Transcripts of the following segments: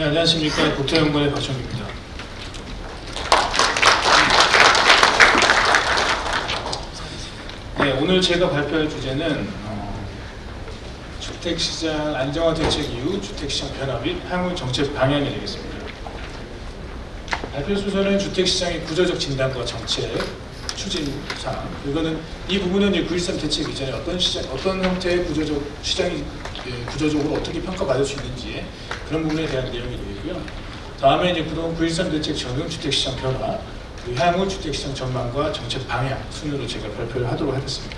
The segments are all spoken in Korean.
네, 안녕하십니까. 국토연구원의 박정입니다. 네, 오늘 제가 발표할 주제는 주택시장 안정화 대책 이후 주택시장 변화 및 향후 정책 방향이 되겠습니다. 발표 순서는 주택시장의 구조적 진단과 정책 추진 사항. 이거는 이 부분은 이제 9.13 대책 이전에 어떤 형태의 시장이 구조적으로 어떻게 평가받을 수 있는지 그런 부분에 대한 내용이 되고요. 다음에 이제 그동안 9.13 대책 적용 주택시장 변화, 그리고 향후 주택시장 전망과 정책 방향 순으로 제가 발표를 하도록 하겠습니다.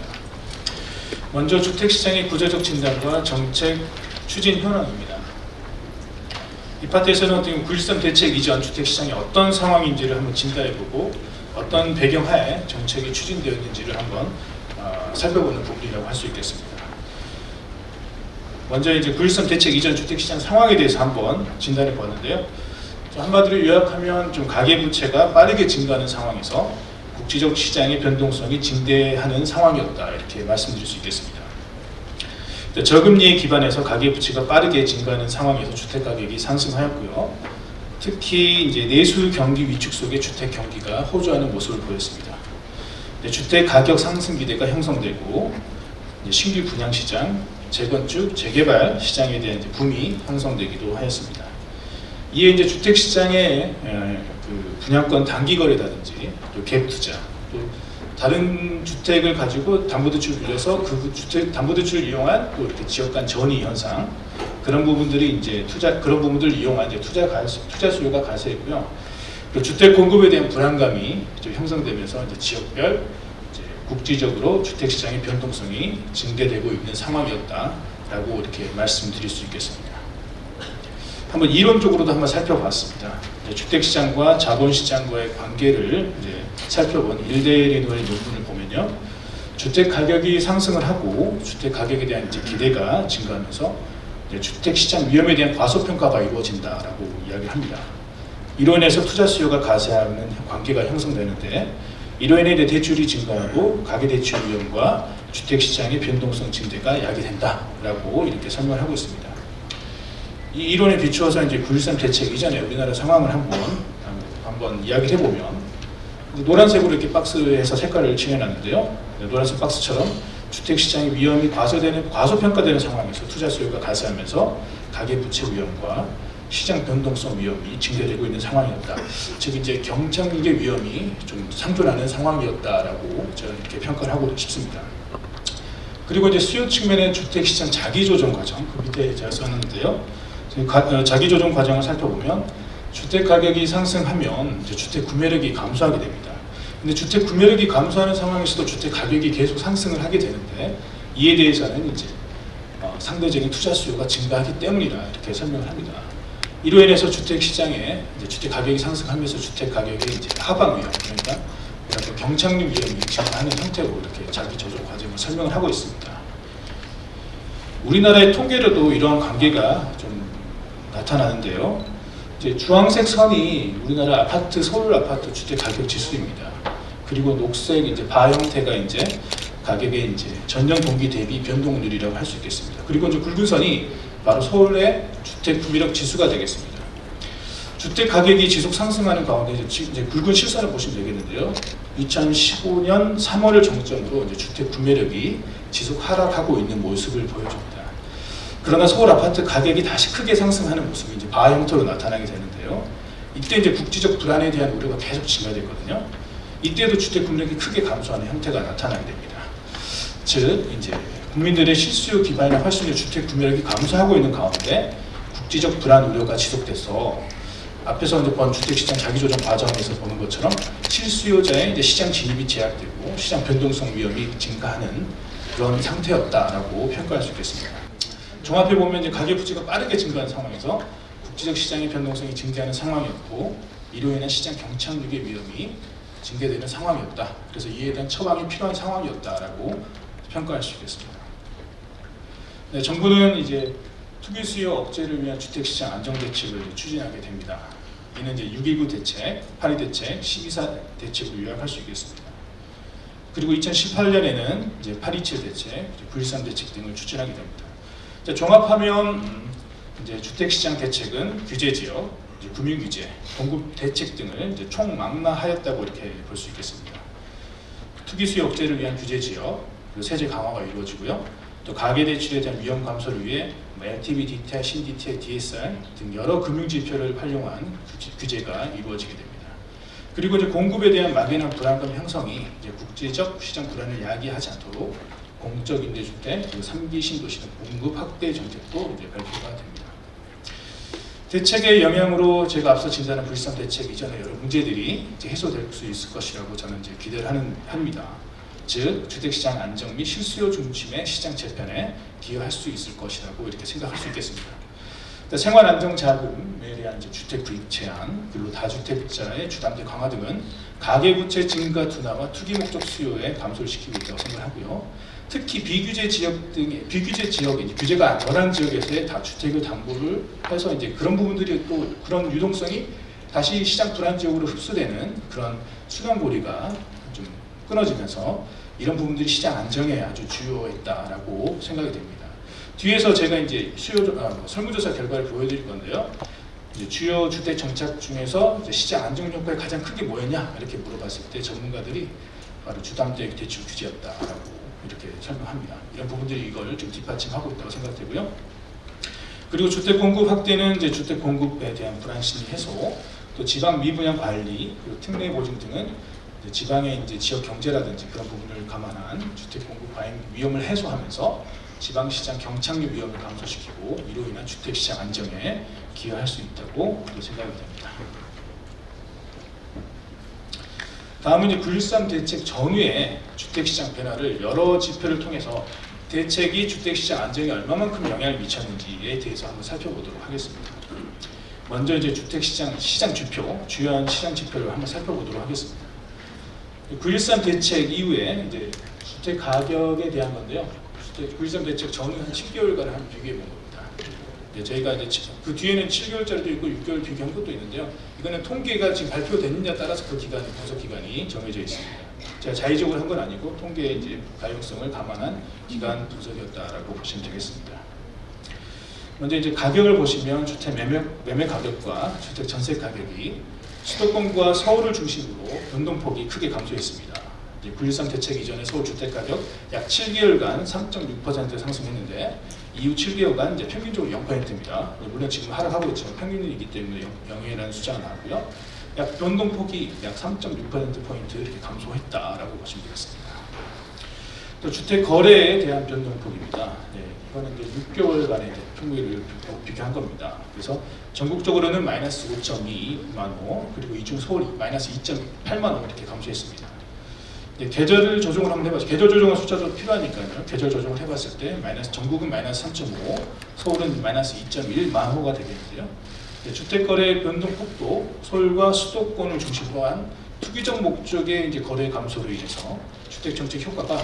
먼저 주택시장의 구조적 진단과 정책 추진 현황입니다. 이 파트에서는 어떻게 9.13 대책 이전 주택시장이 어떤 상황인지를 한번 진단해보고 어떤 배경하에 정책이 추진되었는지를 한번 살펴보는 부분이라고 할 수 있겠습니다. 먼저 이제 9.13 대책 이전 주택시장 상황에 대해서 한번 진단해 보았는데요. 한마디로 요약하면 좀 가계부채가 빠르게 증가하는 상황에서 국지적 시장의 변동성이 증대하는 상황이었다, 이렇게 말씀드릴 수 있겠습니다. 저금리에 기반해서 가계부채가 빠르게 증가하는 상황에서 주택가격이 상승하였고요. 특히 이제 내수 경기 위축 속에 주택 경기가 호조하는 모습을 보였습니다. 주택 가격 상승 기대가 형성되고 신규 분양 시장, 재건축, 재개발 시장에 대한 붐이 형성되기도 하였습니다. 이에 이제 주택 시장의 그 분양권 단기 거래라든지 또 갭 투자, 또 다른 주택을 가지고 담보대출을 빌려서 그 주택 담보대출을 이용한 또 이렇게 지역 간 전이 현상, 그런 부분들이 이제 그런 부분들을 이용한 이제 투자 수요가 가세했고요. 주택 공급에 대한 불안감이 좀 형성되면서 이제 지역별 국지적으로 주택 시장의 변동성이 증대되고 있는 상황이었다라고 이렇게 말씀드릴 수 있겠습니다. 한번 이론적으로도 한번 살펴봤습니다. 주택 시장과 자본 시장과의 관계를 이제 살펴본 1대1의 논문을 보면요, 주택 가격이 상승을 하고 주택 가격에 대한 이제 기대가 증가하면서 주택 시장 위험에 대한 과소평가가 이루어진다라고 이야기합니다. 이로 인해서 투자 수요가 가세하는 관계가 형성되는데, 이로 인해 대출이 증가하고 가계대출 위험과 주택시장의 변동성 증대가 야기된다라고 이렇게 설명을 하고 있습니다. 이 이론에 비추어서 이제 9.13 대책 이전에 우리나라 상황을 한번 이야기를 해보면, 노란색으로 이렇게 박스에서 색깔을 칠해놨는데요. 노란색 박스처럼 주택시장의 위험이 과소평가되는 상황에서 투자 수요가 가세하면서 가계부채 위험과 시장 변동성 위험이 증대되고 있는 상황이었다. 즉 이제 경착륙의 위험이 좀 상존하는 상황이었다라고 저는 이렇게 평가를 하고 싶습니다. 그리고 이제 수요 측면의 주택시장 자기조정 과정, 그 밑에 제가 썼는데요. 자기조정 과정을 살펴보면 주택 가격이 상승하면 이제 주택 구매력이 감소하게 됩니다. 근데 주택 구매력이 감소하는 상황에서도 주택 가격이 계속 상승을 하게 되는데, 이에 대해서는 이제 상대적인 투자 수요가 증가하기 때문이다, 이렇게 설명을 합니다. 이로 인해서 주택 시장에 이제 주택 가격이 상승하면서 주택 가격의 이제 하방 위험, 그러니까 이런 경착륙 위험이 증가하는 형태로 이렇게 자기 조정 과정을 설명을 하고 있습니다. 우리나라의 통계로도 이러한 관계가 좀 나타나는데요. 이제 주황색 선이 우리나라 서울 아파트 주택 가격 지수입니다. 그리고 녹색 이제 바 형태가 이제 가격의 이제 전년 동기 대비 변동률이라고 할 수 있겠습니다. 그리고 이제 굵은 선이 바로 서울의 주택 구매력 지수가 되겠습니다. 주택 가격이 지속 상승하는 가운데 이제 굵은 실선을 보시면 되겠는데요. 2015년 3월을 정점으로 이제 주택 구매력이 지속 하락하고 있는 모습을 보여줍니다. 그러나 서울 아파트 가격이 다시 크게 상승하는 모습이 이제 바 형태로 나타나게 되는데요. 이때 이제 국지적 불안에 대한 우려가 계속 증가됐거든요. 이때도 주택 구매력이 크게 감소하는 형태가 나타나게 됩니다. 즉 이제 국민들의 실수요 기반이나 활성화 주택 구매력이 감소하고 있는 가운데 국지적 불안 우려가 지속돼서 앞에서 이제 본 주택시장 자기조정 과정에서 보는 것처럼 실수요자의 이제 시장 진입이 제약되고 시장 변동성 위험이 증가하는 그런 상태였다라고 평가할 수 있겠습니다. 종합해 보면 이제 가계 부채가 빠르게 증가하는 상황에서 국지적 시장의 변동성이 증대하는 상황이었고, 이로 인한 시장 경착륙의 위험이 증대되는 상황이었다. 그래서 이에 대한 처방이 필요한 상황이었다라고 평가할 수 있겠습니다. 네, 정부는 이제 투기 수요 억제를 위한 주택시장 안정 대책을 추진하게 됩니다. 이는 이제 6.19 대책, 파리 대책, 12.4 대책으로 요약할 수 있겠습니다. 그리고 2018년에는 이제 8.27 대책, 9.13 대책 등을 추진하게 됩니다. 종합하면 이제 주택시장 대책은 규제지역, 금융규제, 공급 대책 등을 이제 총망라하였다고 이렇게 볼 수 있겠습니다. 투기 수요 억제를 위한 규제지역, 그리고 세제 강화가 이루어지고요. 또 가계대출에 대한 위험 감소를 위해 LTV, DTI, 신DTI, DSR 등 여러 금융지표를 활용한 규제가 이루어지게 됩니다. 그리고 이제 공급에 대한 막연한 불안감 형성이 이제 국제적 시장 불안을 야기하지 않도록 공적 임대주택, 그리고 3기 신도시 등 공급 확대 정책도 이제 발표가 됩니다. 대책의 영향으로 제가 앞서 진단한 불상 대책 이전의 여러 문제들이 이제 해소될 수 있을 것이라고 저는 이제 기대를 합니다. 즉 주택시장 안정 및 실수요 중심의 시장 재편에 기여할 수 있을 것이라고 이렇게 생각할 수 있겠습니다. 생활 안정 자금에 대한 이제 주택 구입 제한, 그리고 다주택자의 주담대 강화 등은 가계부채 증가 둔화와 투기 목적 수요에 감소를 시키고 있다고 생각하고요. 특히 비규제 지역에 규제가 덜한 지역에서의 다주택을 담보를 해서 이제 그런 부분들이 또 그런 유동성이 다시 시장 불안 지역으로 흡수되는 그런 수렴고리가 좀 끊어지면서 이런 부분들이 시장 안정에 아주 주요했다라고 생각이 됩니다. 뒤에서 제가 이제 설문조사 결과를 보여드릴 건데요. 이제 주요 주택 정책 중에서 이제 시장 안정 효과에 가장 큰 게 뭐였냐 이렇게 물어봤을 때 전문가들이 바로 주담대 대출 규제였다라고 이렇게 설명합니다. 이런 부분들이 이걸 좀 뒷받침하고 있다고 생각되고요. 그리고 주택 공급 확대는 이제 주택 공급에 대한 불안 심리 해소, 또 지방 미분양 관리, 그리고 특례 보증 등은 이제 지방의 이제 지역 경제라든지 그런 부분을 감안한 주택 공급 과잉 위험을 해소하면서 지방 시장 경착륙 위험을 감소시키고 이로 인한 주택 시장 안정에 기여할 수 있다고 생각이 됩니다. 다음은 이제 9.13 대책 전후의 주택시장 변화를 여러 지표를 통해서 대책이 주택시장 안정에 얼마만큼 영향을 미쳤는지에 대해서 한번 살펴보도록 하겠습니다. 먼저 이제 주택시장 지표, 주요한 시장 지표를 한번 살펴보도록 하겠습니다. 9.13 대책 이후에 이제 주택 가격에 대한 건데요. 9.13 대책 전후 한 7개월간을 한번 비교해 본 겁니다. 저희가 이제 그 뒤에는 7개월짜리도 있고 6개월 비교한 것도 있는데요. 이거는 통계가 지금 발표됐느냐에 따라서 그 기간, 분석 기간이 정해져 있습니다. 제가 자의적으로 한 건 아니고 통계의 이제 가용성을 감안한 기간 분석이었다라고 보시면 되겠습니다. 먼저 이제 가격을 보시면 주택 매매 가격과 주택 전세 가격이 수도권과 서울을 중심으로 변동폭이 크게 감소했습니다. 9.13 대책 이전에 서울 주택 가격 약 7개월간 3.6% 상승했는데 이후 7개월간 이제 평균적으로 0%입니다. 물론 지금 하락하고 있지만 평균이기 때문에 0이라는 숫자가 나왔고요. 약 변동폭이 약 3.6%포인트 이렇게 감소했다라고 보시면 되겠습니다. 또 주택 거래에 대한 변동폭입니다. 이거는 이제 6개월간의 평균을 비교한 겁니다. 그래서 전국적으로는 마이너스 5.2만 호, 그리고 이 중 서울이 마이너스 2.8만 호 이렇게 감소했습니다. 계절 조정을 한번 해봤어요. 계절 조정은 숫자도 필요하니까요. 계절 조정을 해봤을 때 전국은 마이너스 3.5, 서울은 마이너스 2.1만 호가 되겠는데요. 주택거래 변동폭도 서울과 수도권을 중심으로 한 투기적 목적의 이제 거래 감소로 인해서 주택 정책 효과가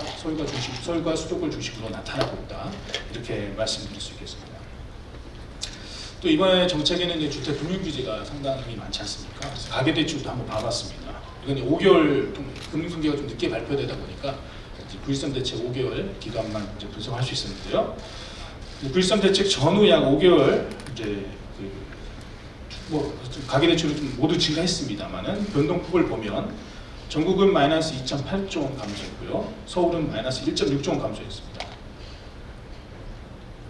서울과 수도권을 중심으로 나타나고 있다. 이렇게 말씀드릴 수 있겠습니다. 또 이번에 정책에는 이제 주택 금융 규제가 상당히 많지 않습니까? 그래서 가계대출도 한번 봐봤습니다. 이건 5개월 금융통계가 좀 늦게 발표되다 보니까 9.13 대책 5개월 기간만 이제 분석할 수 있었는데요. 9.13 대책 전후 약 5개월 이제 가계대출이 좀 모두 증가했습니다만은 변동폭을 보면 전국은 마이너스 2.8조 원 감소했고요. 서울은 마이너스 1.6조 원 감소했습니다.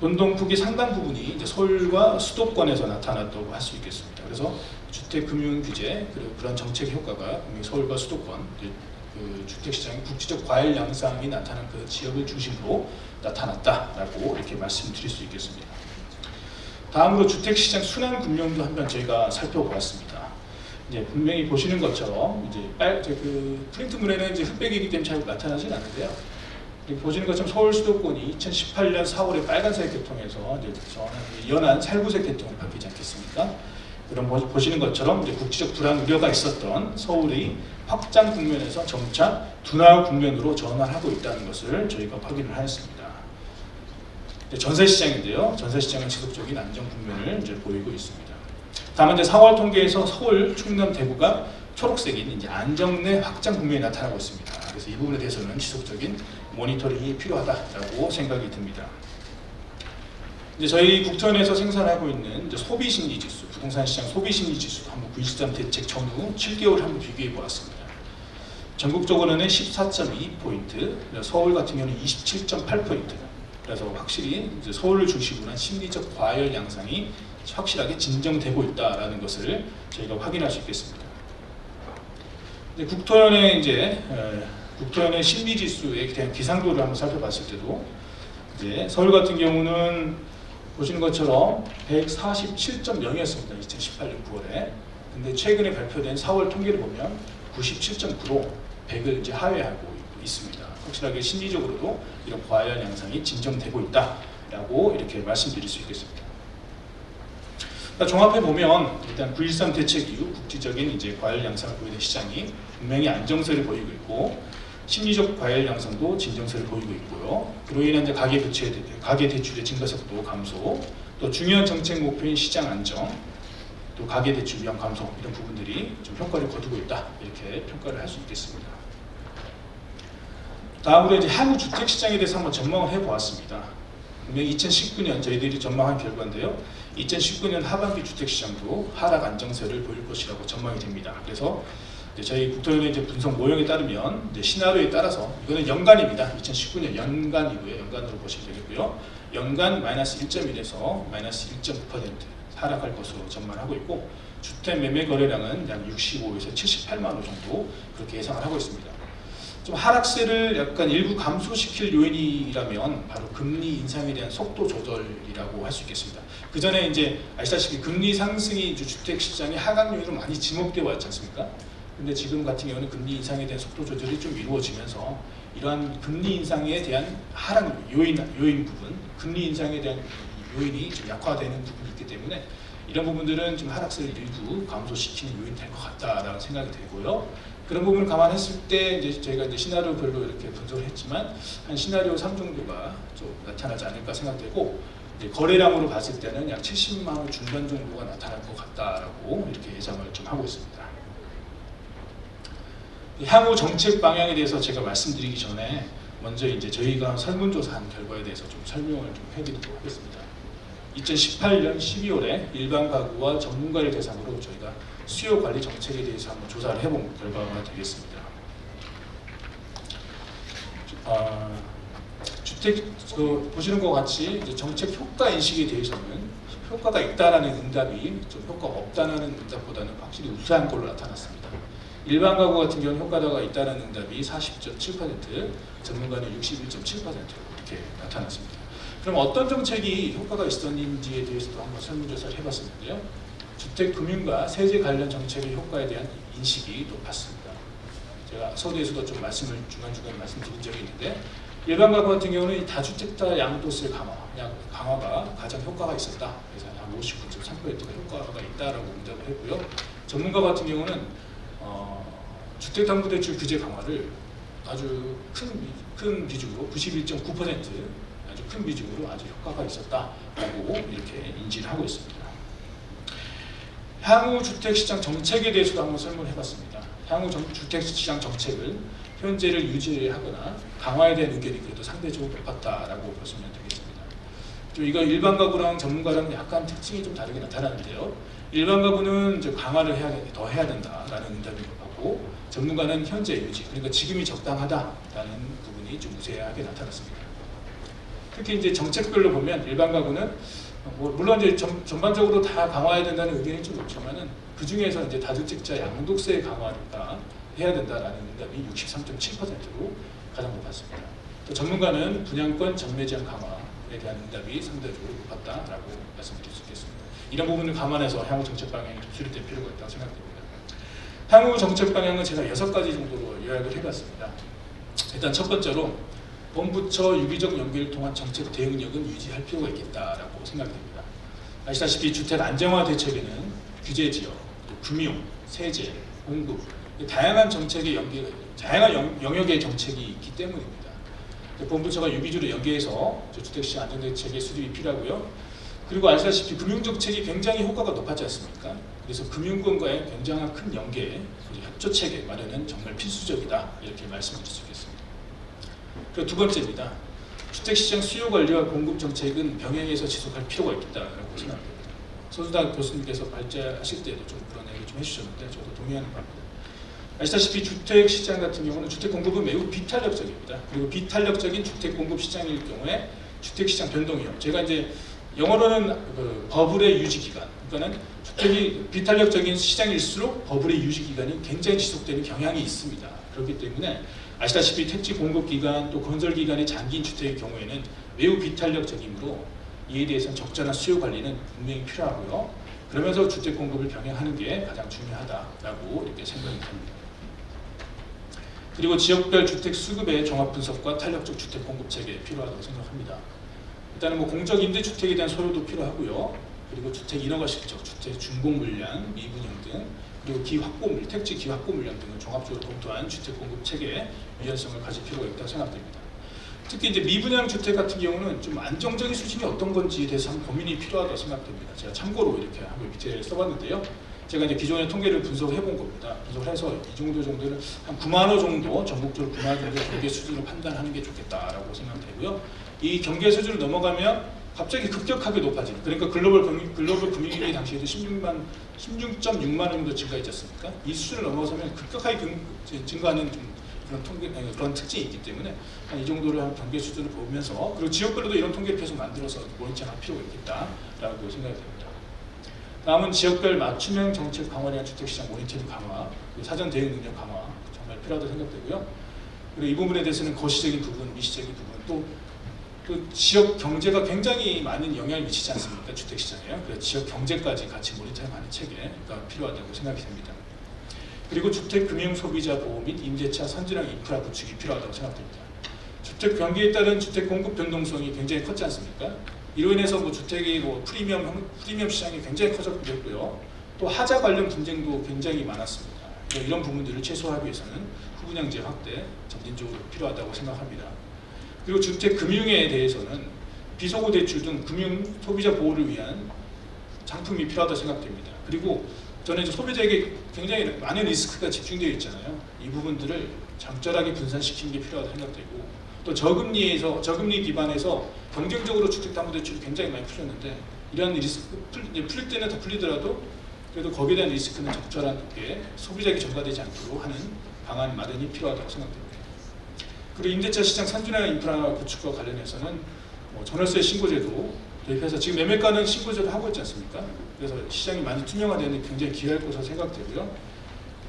변동폭이 상당 부분이 이제 서울과 수도권에서 나타났다고 할 수 있겠습니다. 그래서 주택 금융 규제 그리고 그런 정책 효과가 서울과 수도권 그 주택 시장의 국지적 과열 양상이 나타난 그 지역을 중심으로 나타났다라고 이렇게 말씀드릴 수 있겠습니다. 다음으로 주택 시장 순환 금융도 한번 저희가 살펴보았습니다. 이제 분명히 보시는 것처럼 이제 그 프린트물에는 이제 흑백이기 때문에 잘 나타나진 않는데요. 보시는 것처럼 서울 수도권이 2018년 4월에 빨간색 계통에서 이제 연한 살구색 계통으로 바뀌지 않겠습니까? 그럼 보시는 것처럼 이제 국지적 불안 우려가 있었던 서울이 확장 국면에서 점차 둔화 국면으로 전환하고 있다는 것을 저희가 확인을 하였습니다. 전세 시장인데요. 전세 시장은 지속적인 안정 국면을 이제 보이고 있습니다. 다만 이제 4월 통계에서 서울, 충남, 대구가 초록색인 이제 안정 내 확장 국면이 나타나고 있습니다. 그래서 이 부분에 대해서는 지속적인 모니터링이 필요하다라고 생각이 듭니다. 이제 저희 국토원에서 생산하고 있는 이제 소비심리지수, 부동산 시장 소비심리지수 한번 9.13 대책 전후 7개월 한번 비교해 보았습니다. 전국적으로는 14.2포인트, 서울 같은 경우는 27.8포인트. 그래서 확실히 이제 서울을 중심으로 한 심리적 과열 양상이 확실하게 진정되고 있다라는 것을 저희가 확인할 수 있겠습니다. 국토연의 국토연의 심리지수에 대한 기상도를 한번 살펴봤을 때도 이제 서울 같은 경우는 보시는 것처럼 147.0이었습니다. 2018년 9월에. 근데 최근에 발표된 4월 통계를 보면 97.9로 100을 이제 하회하고 있습니다. 확실하게 심리적으로도 이런 과열 양상이 진정되고 있다라고 이렇게 말씀드릴 수 있겠습니다. 종합해 보면 일단 9.13 대책 이후 국지적인 이제 과열 양상을 보이는 시장이 분명히 안정세를 보이고 있고 심리적 과열 양상도 진정세를 보이고 있고요. 그로 인한 이제 가계 대출의 증가 속도 감소, 또 중요한 정책 목표인 시장 안정, 또 가계 대출 위험 감소 이런 부분들이 좀 효과를 거두고 있다 이렇게 평가를 할 수 있겠습니다. 다음으로 이제 향후 주택 시장에 대해서 한번 전망을 해보았습니다. 분명히 2019년 저희들이 전망한 결과인데요. 2019년 하반기 주택 시장도 하락 안정세를 보일 것이라고 전망이 됩니다. 그래서 저희 국토연의 이제 분석 모형에 따르면 이제 시나리오에 따라서 이거는 연간입니다. 2019년 연간이고요. 연간으로 보시면 되겠고요. 연간 마이너스 1.1에서 마이너스 1.9% 하락할 것으로 전망하고 있고 주택 매매 거래량은 약 65에서 78만 호 정도 그렇게 예상을 하고 있습니다. 좀 하락세를 약간 일부 감소시킬 요인이라면 바로 금리 인상에 대한 속도 조절이라고 할 수 있겠습니다. 그 전에 이제 아시다시피 금리 상승이 주택 시장의 하락 요인으로 많이 지목되어 왔지 않습니까? 근데 지금 같은 경우는 금리 인상에 대한 속도 조절이 좀 이루어지면서 이러한 금리 인상에 대한 하락 요인 부분, 금리 인상에 대한 요인이 좀 약화되는 부분이 있기 때문에 이런 부분들은 좀 하락세를 일부 감소시키는 요인이 될 것 같다라는 생각이 들고요. 그런 부분을 감안했을 때 이제 저희가 이제 시나리오별로 이렇게 분석을 했지만 한 시나리오 3 정도가 좀 나타나지 않을까 생각되고 거래량으로 봤을 때는 약 70만 원 중반 정도가 나타날 것 같다라고 이렇게 예상을 좀 하고 있습니다. 향후 정책 방향에 대해서 제가 말씀드리기 전에 먼저 이제 저희가 설문조사한 결과에 대해서 좀 설명을 좀 해드리도록 하겠습니다. 2018년 12월에 일반 가구와 전문가를 대상으로 저희가 수요 관리 정책에 대해서 한번 조사를 해본 결과가 되겠습니다. 주택 보시는 것 같이 이제 정책 효과 인식에 대해서는 효과가 있다라는 응답이 좀 효과가 없다는 응답보다는 확실히 우세한 걸로 나타났습니다. 일반 가구 같은 경우는 효과가 있다는 응답이 40.7%, 전문가는 61.7% 이렇게 나타났습니다. 그럼 어떤 정책이 효과가 있었는지에 대해서도 한번 설문조사를 해봤었는데요. 주택금융과 세제 관련 정책의 효과에 대한 인식이 높았습니다. 제가 서두에서도 좀 말씀을 중간중간 말씀드린 적이 있는데 일반 가구 같은 경우는 다주택자 양도세 강화가 가장 효과가 있었다. 그래서 약 59.3%가 효과가 있다라고 응답을 했고요. 전문가 같은 경우는 주택담보대출 규제 강화를 아주 큰 비중으로 91.9% 아주 큰 비중으로 아주 효과가 있었다라고 이렇게 인지를 하고 있습니다. 향후 주택시장 정책에 대해서도 한번 설명을 해봤습니다. 향후 주택시장 정책은 현재를 유지하거나 강화에 대한 의견이 그래도 상대적으로 높았다라고 보시면 되겠습니다. 좀 이거 일반 가구랑 전문가랑 약간 특징이 좀 다르게 나타나는데요. 일반 가구는 이제 강화를 더 해야 된다라는 응답이 높았고 전문가는 현재 유지, 그러니까 지금이 적당하다라는 부분이 좀 우세하게 나타났습니다. 특히 이제 정책별로 보면 일반 가구는 물론 이제 전반적으로 다 강화해야 된다는 의견이 좀 높지만은 그 중에서 이제 다주택자 양도세 강화가 해야 된다라는 응답이 63.7%로 가장 높았습니다. 또 전문가는 분양권 전매제한 강화에 대한 응답이 상대적으로 높았다라고 말씀드릴 수 있겠습니다. 이런 부분을 감안해서 향후 정책 방향이 좀 수립될 필요가 있다고 생각됩니다. 향후 정책 방향은 제가 6가지 정도로 요약을 해봤습니다. 일단 첫 번째로 본부처 유기적 연계를 통한 정책 대응력은 유지할 필요가 있겠다라고 생각됩니다. 아시다시피 주택 안정화 대책에는 규제 지역, 금융, 세제, 공급 다양한 영역의 정책이 있기 때문입니다. 본부처가 유기적으로 연계해서 주택시장 안정대책의 수립이 필요하고요. 그리고 아시다시피 금융정책이 굉장히 효과가 높았지 않습니까? 그래서 금융권과의 굉장한 큰 연계, 협조체계 마련은 정말 필수적이다 이렇게 말씀드릴 수 있겠습니다. 그리고 두 번째입니다. 주택시장 수요 관리와 공급 정책은 병행해서 지속할 필요가 있다고 생각합니다. 서수다 교수님께서 발제하실 때도 좀 그런 얘기를 좀 해주셨는데 저도 동의하는 바입니다. 아시다시피 주택시장 같은 경우는 주택 공급은 매우 비탄력적입니다. 그리고 비탄력적인 주택 공급 시장일 경우에 주택시장 변동이요. 제가 이제 영어로는 버블의 유지 기간, 그러니까는 주택이 비탄력적인 시장일수록 버블의 유지 기간이 굉장히 지속되는 경향이 있습니다. 그렇기 때문에 아시다시피 택지 공급 기간 또 건설 기간이 장기인 주택의 경우에는 매우 비탄력적이므로 이에 대해서는 적절한 수요 관리는 분명히 필요하고요. 그러면서 주택 공급을 병행하는 게 가장 중요하다라고 이렇게 생각이 됩니다. 그리고 지역별 주택 수급의 종합 분석과 탄력적 주택 공급 체계 필요하다고 생각합니다. 일단은 공적 임대주택에 대한 소요도 필요하고요. 그리고 주택 인허가식적, 주택 준공 물량, 미분양 등, 그리고 기확보 택지 기확보 물량 등을 종합적으로 검토한 주택 공급 체계의 유연성을 가질 필요가 있다고 생각됩니다. 특히 이제 미분양 주택 같은 경우는 좀 안정적인 수준이 어떤 건지에 대해서 한 고민이 필요하다고 생각됩니다. 제가 참고로 이렇게 한번 밑에 써봤는데요. 제가 이제 기존의 통계를 분석해 본 겁니다. 분석을 해서 이 정도는 한 9만 호 정도, 전국적으로 9만 호 정도 경계 수준으로 판단하는 게 좋겠다라고 생각되고요. 이 경계 수준을 넘어가면 갑자기 급격하게 높아지는, 그러니까 글로벌 금융위기 당시에도 16.6만 원 정도 증가했지 않습니까? 이 수준을 넘어서면 급격하게 증가하는 좀 그런 특징이 있기 때문에 이 정도를 한 경계 수준을 보면서, 그리고 지역별로도 이런 통계를 계속 만들어서 모니터링할 필요가 있겠다라고 생각이 됩니다. 다음은 지역별 맞춤형 정책 강화에 대한 주택시장 모니터링 강화, 사전 대응 능력 강화 정말 필요하다고 생각되고요. 그리고 이 부분에 대해서는 거시적인 부분, 미시적인 부분, 또 지역 경제가 굉장히 많은 영향을 미치지 않습니까? 주택시장에요. 그래서 지역 경제까지 같이 모니터링하는 체계가 필요하다고 생각이 됩니다. 그리고 주택 금융 소비자 보호 및 임대차 선진화 인프라 구축이 필요하다고 생각됩니다. 주택 경기에 따른 주택 공급 변동성이 굉장히 컸지 않습니까? 이로 인해서 주택이 프리미엄 시장이 굉장히 커졌고요. 또 하자 관련 분쟁도 굉장히 많았습니다. 이런 부분들을 최소화하기 위해서는 후분양제 확대 점진적으로 필요하다고 생각합니다. 그리고 주택 금융에 대해서는 비소고 대출 등 금융 소비자 보호를 위한 장품이 필요하다고 생각됩니다. 그리고 저는 이제 소비자에게 굉장히 많은 리스크가 집중되어 있잖아요. 이 부분들을 적절하게 분산시키는 게 필요하다고 생각되고, 또 저금리 기반에서 경쟁적으로 주택담보대출이 굉장히 많이 풀렸는데, 이러한 리스크 풀릴 때는 다 풀리더라도 그래도 거기에 대한 리스크는 적절하게 소비자에게 전가되지 않도록 하는 방안 마련이 필요하다고 생각됩니다. 그리고 임대차 시장 선진화 인프라 구축과 관련해서는 전월세 신고제도 도입해서 지금 매매가는 신고제도 하고 있지 않습니까? 그래서 시장이 많이 투명화되는 굉장히 기여할 것으로 생각되고요.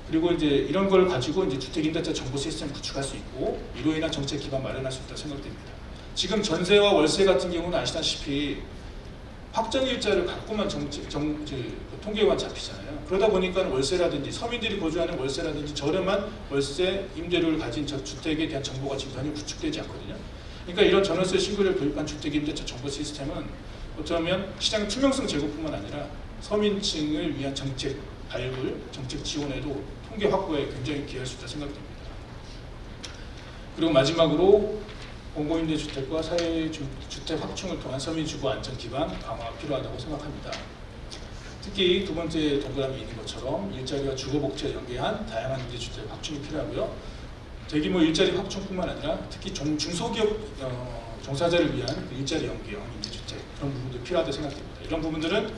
그리고 이제 이런 걸 가지고 이제 주택 임대차 정보 시스템 구축할 수 있고, 이로 인한 정책 기반 마련할 수 있다고 생각됩니다. 지금 전세와 월세 같은 경우는 아시다시피 확정일자를 갖고만 통계만 잡히잖아요. 그러다 보니까 월세라든지 서민들이 거주하는 월세라든지 저렴한 월세 임대료를 가진 주택에 대한 정보가 지금 전혀 구축되지 않거든요. 그러니까 이런 전월세 신고를 도입한 주택 임대차 정보 시스템은 어쩌면 시장 투명성 제고뿐만 아니라 서민층을 위한 정책 발굴, 정책 지원에도 통계 확보에 굉장히 기여할 수 있다 생각됩니다. 그리고 마지막으로 공공임대주택과 사회주택 확충을 통한 서민주거 안전 기반 강화가 필요하다고 생각합니다. 특히 두 번째 동그라미 있는 것처럼 일자리와 주거복지와 연계한 다양한 임대주택 확충이 필요하고요. 대규모 일자리 확충뿐만 아니라 특히 중소기업 종사자를 위한 일자리 연계형 임대주택, 그런 부분도 필요하다고 생각됩니다. 이런 부분들은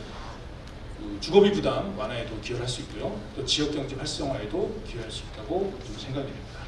주거비 부담 완화에도 기여할 수 있고요. 또 지역경제 활성화에도 기여할 수 있다고 생각이 됩니다.